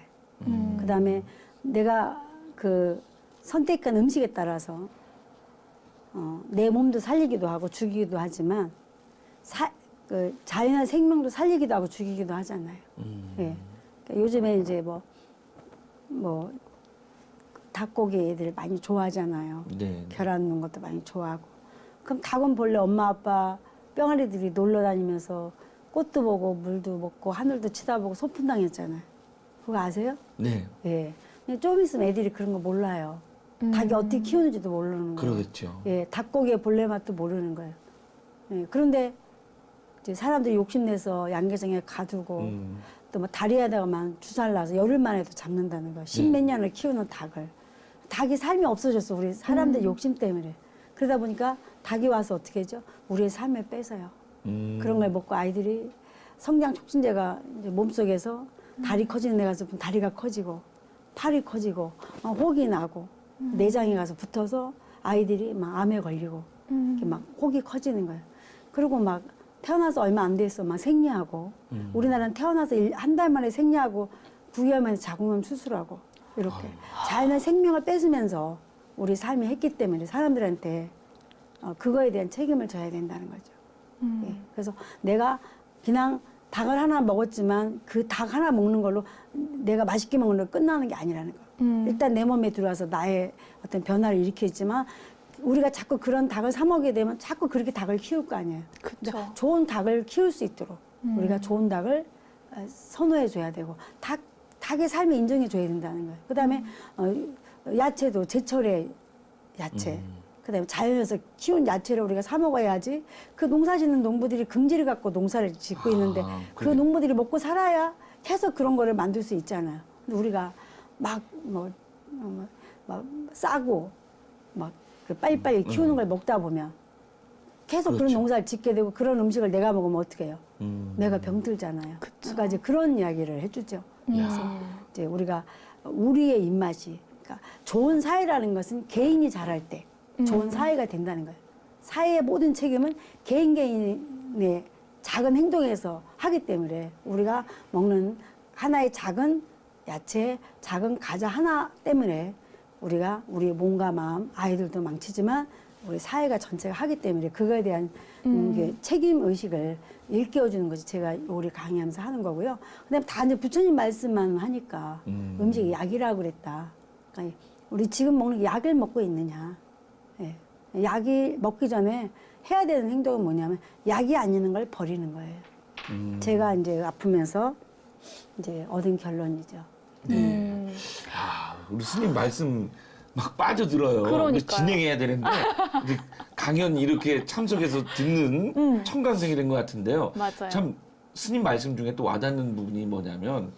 거예요. 그다음에 내가 그 선택한 음식에 따라서 내 몸도 살리기도 하고 죽이기도 하지만 그 자연의 생명도 살리기도 하고 죽이기도 하잖아요. 예, 그러니까 요즘에 이제 뭐 닭고기 애들 많이 좋아하잖아요. 네. 계란 넣은 것도 많이 좋아하고. 그럼 닭은 본래 엄마 아빠 뿅아리들이 놀러 다니면서 꽃도 보고 물도 먹고 하늘도 치다보고 소풍 당했잖아요. 그거 아세요? 네. 예. 근데 좀 있으면 애들이 그런 거 몰라요. 닭이 어떻게 키우는지도 모르는 거예요. 그러겠죠. 예, 닭고기의 본래 맛도 모르는 거예요. 예, 그런데 이제 사람들이 욕심내서 양계장에 가두고 또 뭐 다리에다가만 주사를 놔서 열흘만 해도 잡는다는 거예요. 십몇 년을 키우는 닭을. 닭이 삶이 없어졌어. 우리 사람들 욕심 때문에. 그러다 보니까 닭이 와서 어떻게 하죠? 우리의 삶을 뺏어요. 그런 걸 먹고 아이들이 성장 촉진제가 이제 몸속에서 다리 커지는 데 가서 다리가 커지고 팔이 커지고 혹이 나고 내장에 가서 붙어서 아이들이 막 암에 걸리고 이렇게 막 혹이 커지는 거예요. 그리고 막 태어나서 얼마 안 돼서 막 생리하고 우리나라는 태어나서 한 달 만에 생리하고 9개월 만에 자궁암 수술하고 이렇게 자연의 생명을 뺏으면서 우리 삶이 했기 때문에 사람들한테 그거에 대한 책임을 져야 된다는 거죠. 예, 그래서 내가 그냥 닭을 하나 먹었지만 그 닭 하나 먹는 걸로 내가 맛있게 먹는 걸로 끝나는 게 아니라는 거. 일단 내 몸에 들어와서 나의 어떤 변화를 일으키지만 우리가 자꾸 그런 닭을 사 먹게 되면 자꾸 그렇게 닭을 키울 거 아니에요. 그쵸. 좋은 닭을 키울 수 있도록 우리가 좋은 닭을 선호해 줘야 되고 닭의 삶을 인정해 줘야 된다는 거예요. 그다음에 야채도 제철의 야채. 그다음에 자연에서 키운 야채를 우리가 사 먹어야지. 그 농사 짓는 농부들이 긍지를 갖고 농사를 짓고 있는데 그 그래. 농부들이 먹고 살아야 해서 그런 거를 만들 수 있잖아요. 근데 우리가 막 싸고 막 그 빨리빨리 키우는 걸 먹다 보면 계속 그런 그렇죠. 농사를 짓게 되고 그런 음식을 내가 먹으면 어떻게 해요? 내가 병들잖아요. 그러니까 이제 그런 이야기를 해주죠. 그래서 이제 우리가 우리의 입맛이 그러니까 좋은 사회라는 것은 개인이 잘할 때 좋은 사회가 된다는 거예요. 사회의 모든 책임은 개인의 작은 행동에서 하기 때문에 우리가 먹는 하나의 작은 야채, 작은 과자 하나 때문에 우리가 우리 몸과 마음, 아이들도 망치지만 우리 사회가 전체가 하기 때문에 그거에 대한 게 책임 의식을 일깨워주는 것이 제가 요리 강의하면서 하는 거고요. 그다음에 다 이제 부처님 말씀만 하니까 음식이 약이라고 그랬다. 그러니까 우리 지금 먹는 게 약을 먹고 있느냐. 예. 약이 먹기 전에 해야 되는 행동은 뭐냐면 약이 아니는 걸 버리는 거예요. 제가 이제 아프면서 이제 얻은 결론이죠. 아, 우리 스님 말씀 막 빠져들어요. 그러니까요. 진행해야 되는데 이제 강연 이렇게 참석해서 듣는 청강생이 된 것 같은데요. 맞아요. 참 스님 말씀 중에 또 와닿는 부분이 뭐냐면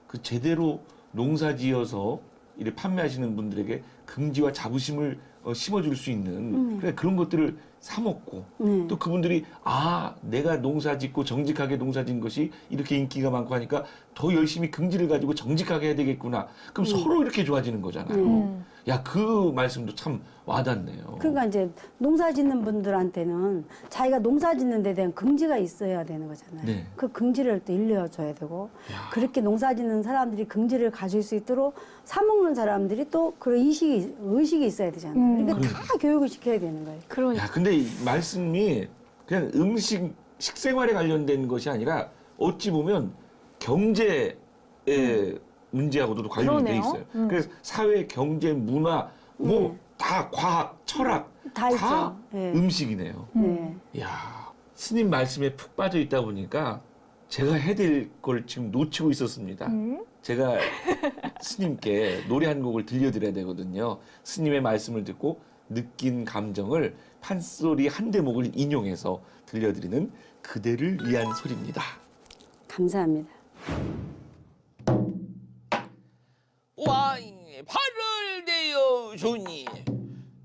그 제대로 농사지어서 이를 판매하시는 분들에게 긍지와 자부심을 심어줄 수 있는 그래, 그런 것들을 사 먹고 또 그분들이 아 내가 농사짓고 정직하게 농사진 것이 이렇게 인기가 많고 하니까 더 열심히 긍지를 가지고 정직하게 해야 되겠구나. 그럼 서로 이렇게 좋아지는 거잖아요. 야, 그 말씀도 참 와닿네요. 그러니까 이제 농사 짓는 분들한테는 자기가 농사 짓는 데 대한 긍지가 있어야 되는 거잖아요. 네. 그 긍지를 또 일러줘야 되고 야. 그렇게 농사 짓는 사람들이 긍지를 가질 수 있도록 사 먹는 사람들이 또 그런 의식이 있어야 되잖아요. 그러니까 다 교육을 시켜야 되는 거예요. 그러니까. 야, 근데 이 말씀이 그냥 식생활에 관련된 것이 아니라 어찌 보면 경제의 문제하고도 관련이 돼 그러네요. 있어요. 그래서 사회, 경제, 문화, 뭐 다 과학, 철학 다 있죠. 예. 음식이네요. 네. 야, 스님 말씀에 푹 빠져 있다 보니까 제가 해야 될 걸 지금 놓치고 있었습니다. 제가 스님께 노래 한 곡을 들려드려야 되거든요. 스님의 말씀을 듣고 느낀 감정을 판소리 한 대목을 인용해서 들려드리는 그대를 위한 소리입니다. 감사합니다. 왕이 발을 대어 주니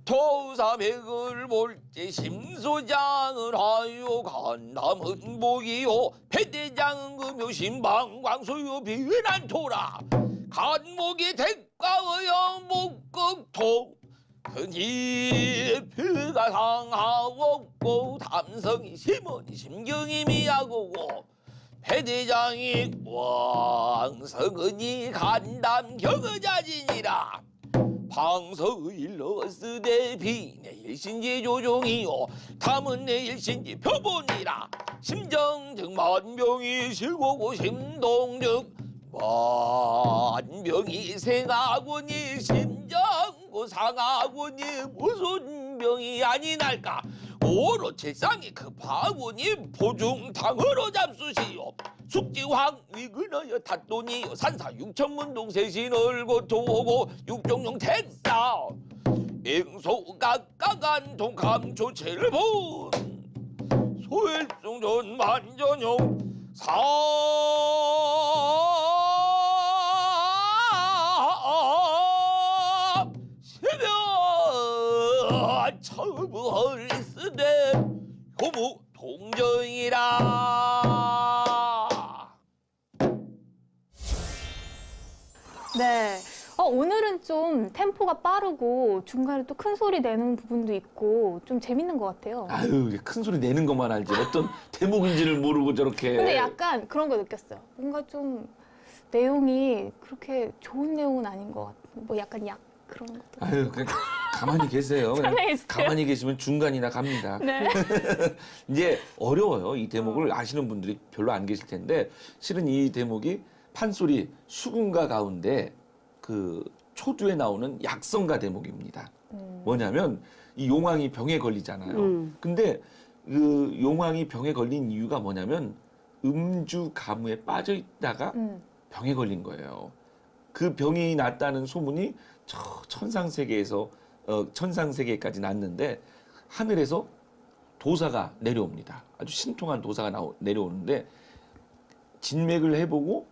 도사백을 볼지 심소장을 하여 간담은 복이요 배대장은 금요 신방광소요 비난 토라 간목이 대가의 목극토 흔히 표가 상하옵고 담성이 심원이 심경이 미하고고 배대장이 왕성은이 간담 경의자지니라 방서일러스대 비내 일신지 조종이요 담은 내 일신지 표본이라 심정즉 만병이 실고고 심동즉 만병이 생하고니 심정고 상하고니 무슨 병이 아니날까 오로칠상이 급하고니 보중탕으로 잡수시오 숙지황위 근하여 탓돈이요 산사 육천문동 세신을 고토고 육종용 택사 앵소각각한 동감 조체를 본 소일중전 만전용 사 새벽 처벌 쓰되 효무 동정이라. 네. 오늘은 좀 템포가 빠르고 중간에 또 큰 소리 내는 부분도 있고 좀 재밌는 것 같아요. 아유, 큰 소리 내는 것만 알지 어떤 대목인지를 모르고 저렇게. 근데 약간 그런 거 느꼈어요. 뭔가 좀 내용이 그렇게 좋은 내용은 아닌 것 같아요. 뭐 약간 그런 것도. 아유, 그냥 가만히 계세요. 그냥 편하게 가만히 계시면 중간이나 갑니다. 네. 이제 어려워요. 이 대목을 아시는 분들이 별로 안 계실 텐데 실은 이 대목이 판소리 수군가 가운데 그 초두에 나오는 약성가 대목입니다. 뭐냐면 이 용왕이 병에 걸리잖아요. 근데 그 용왕이 병에 걸린 이유가 뭐냐면 음주 가무에 빠져 있다가 병에 걸린 거예요. 그 병이 났다는 소문이 저 천상세계에서 천상세계까지 났는데 하늘에서 도사가 내려옵니다. 아주 신통한 도사가 내려오는데 진맥을 해보고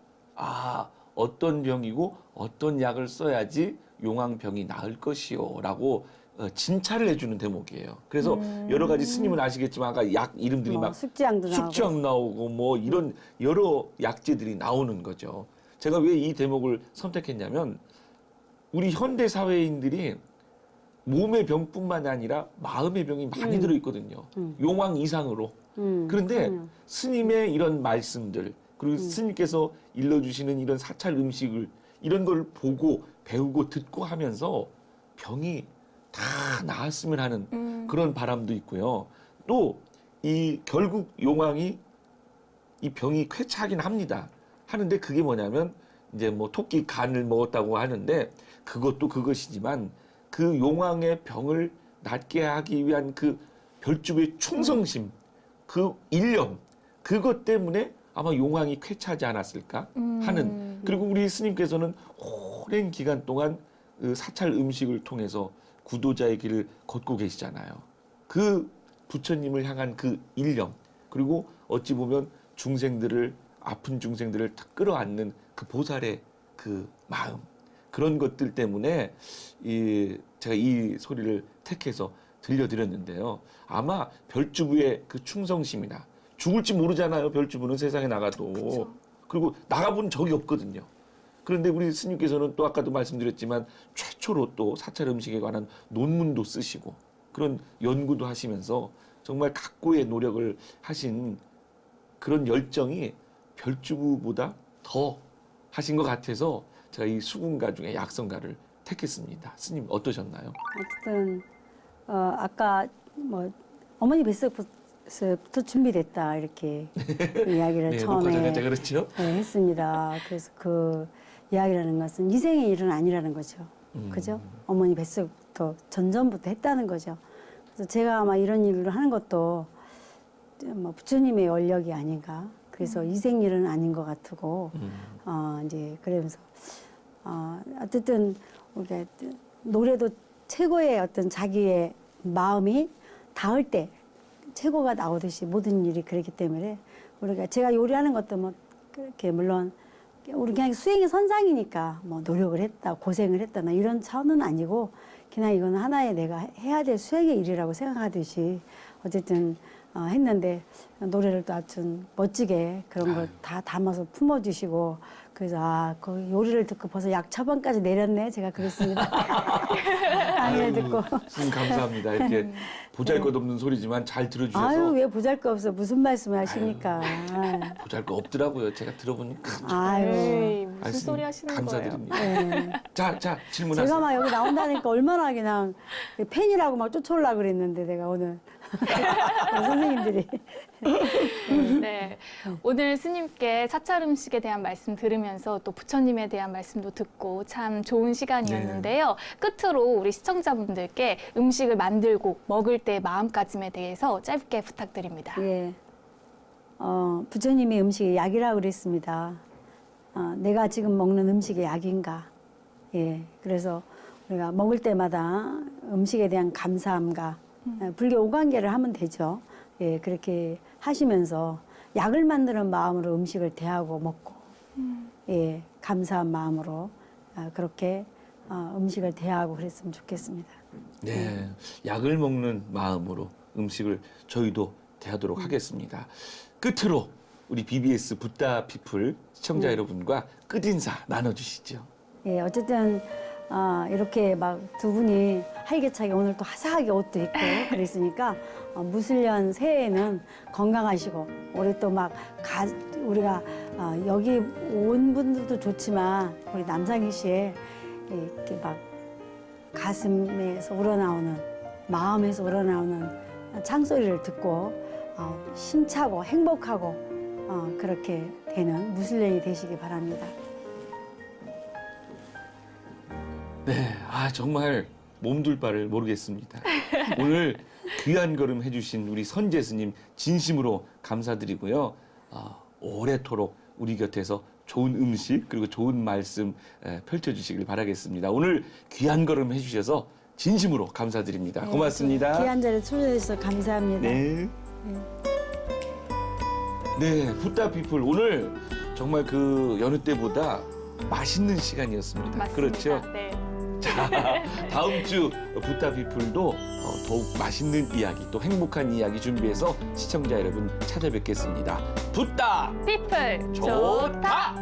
어떤 병이고 어떤 약을 써야지 용왕병이 나을 것이요 라고 진찰을 해주는 대목이에요. 그래서 여러 가지 스님은 아시겠지만 아까 약 이름들이 막 숙지향도 나오고. 숙지향 나오고 뭐 이런 여러 약재들이 나오는 거죠. 제가 왜 이 대목을 선택했냐면 우리 현대 사회인들이 몸의 병뿐만 아니라 마음의 병이 많이 들어있거든요. 용왕 이상으로. 그런데 그럼요. 스님의 이런 말씀들 그리고 스님께서 일러주시는 이런 사찰 음식을 이런 걸 보고 배우고 듣고 하면서 병이 다 나았으면 하는 그런 바람도 있고요. 또 이 결국 용왕이 이 병이 쾌차하긴 합니다. 하는데 그게 뭐냐면 이제 뭐 토끼 간을 먹었다고 하는데 그것도 그것이지만 그 용왕의 병을 낫게 하기 위한 그 별주부의 충성심, 그 일념, 그것 때문에 아마 용왕이 쾌차하지 않았을까 하는. 그리고 우리 스님께서는 오랜 기간 동안 그 사찰 음식을 통해서 구도자의 길을 걷고 계시잖아요. 그 부처님을 향한 그 일념, 그리고 어찌 보면 중생들을 아픈 중생들을 다 끌어안는 그 보살의 그 마음, 그런 것들 때문에 제가 이 소리를 택해서 들려드렸는데요. 아마 별주부의 그 충성심이나 죽을지 모르잖아요. 별주부는 세상에 나가도. 그쵸. 그리고 나가본 적이 없거든요. 그런데 우리 스님께서는 또 아까도 말씀드렸지만 최초로 또 사찰 음식에 관한 논문도 쓰시고 그런 연구도 하시면서 정말 각고의 노력을 하신 그런 열정이 별주부보다 더 하신 것 같아서 제가 이 수군가 중에 약성가를 택했습니다. 스님 어떠셨나요? 어쨌든 아까 뭐 어머니 뱃속부터 준비됐다 이렇게 그 이야기를 네, 녹화 처음에 전에 그렇죠? 네, 했습니다. 그래서 그 이야기라는 것은 이생의 일은 아니라는 거죠. 그죠? 어머니 뱃속부터 전전부터 했다는 거죠. 그래서 제가 아마 이런 일을 하는 것도 뭐 부처님의 원력이 아닌가. 그래서 이생 일은 아닌 것 같고, 이제 그러면서 어쨌든 우리가 노래도 최고의 어떤 자기의 마음이 닿을 때 최고가 나오듯이 모든 일이 그렇기 때문에 우리가 제가 요리하는 것도 뭐 그렇게 물론 우리 그냥 수행의 선상이니까 뭐 노력을 했다 고생을 했다 나 이런 차원은 아니고 그냥 이거는 하나의 내가 해야 될 수행의 일이라고 생각하듯이 어쨌든 했는데 노래를 또 아주 멋지게 그런 걸 다 담아서 품어주시고 그래서 그 요리를 듣고 벌써 약 처방까지 내렸네 제가 그랬습니다. 강의를 듣고 스님 감사합니다. 이렇게 보잘것없는 소리지만 잘 들어주셔서 아유 왜 보잘것없어 무슨 말씀을 하십니까? 보잘것 없더라고요. 제가 들어보니까. 아유. 에이, 무슨 아유, 소리 하시는 거예요? 감사드립니다. 네. 자 질문하세요. 제가 막 여기 나온다니까 얼마나 그냥 팬이라고 막 쫓아오려고 그랬는데 내가 오늘 선생님들이 네. 오늘 스님께 사찰 음식에 대한 말씀 들으면서 또 부처님에 대한 말씀도 듣고 참 좋은 시간이었는데요. 끝으로 우리 시청자분들께 음식을 만들고 먹을 때의 마음가짐에 대해서 짧게 부탁드립니다. 예. 부처님의 음식이 약이라고 그랬습니다. 내가 지금 먹는 음식이 약인가? 예. 그래서 우리가 먹을 때마다 음식에 대한 감사함과 불교 오관계를 하면 되죠. 예. 그렇게 하시면서 약을 만드는 마음으로 음식을 대하고 먹고, 예. 감사한 마음으로 그렇게 음식을 대하고 그랬으면 좋겠습니다. 네, 약을 먹는 마음으로 음식을 저희도 대하도록 하겠습니다. 끝으로 우리 BBS 붓다 피플 시청자 여러분과 끝인사 나눠주시죠. 예, 어쨌든 이렇게 막 두 분이 활기차게 오늘 또 화사하게 옷도 입고 그랬으니까 무술년 새해에는 건강하시고 올해 또 막 우리가 여기 온 분들도 좋지만 우리 남상희 씨의 이렇게 막 가슴에서 우러나오는 마음에서 우러나오는 창소리를 듣고 힘차고 행복하고 그렇게 되는 무술년이 되시기 바랍니다. 네, 정말 몸둘 바를 모르겠습니다. 오늘 귀한 걸음 해주신 우리 선재 스님 진심으로 감사드리고요. 오래도록 우리 곁에서 좋은 음식 그리고 좋은 말씀 펼쳐주시길 바라겠습니다. 오늘 귀한 걸음 해주셔서 진심으로 감사드립니다. 네, 고맙습니다. 귀한 자리에 초대해주셔서 감사합니다. 네. 네, 붓다 피플 오늘 정말 그 여느 때보다 맛있는 시간이었습니다. 맞습니다. 그렇죠? 네. 자, 다음 주 붓다 피플도 더욱 맛있는 이야기 또 행복한 이야기 준비해서 시청자 여러분 찾아뵙겠습니다. 붓다 피플 좋다.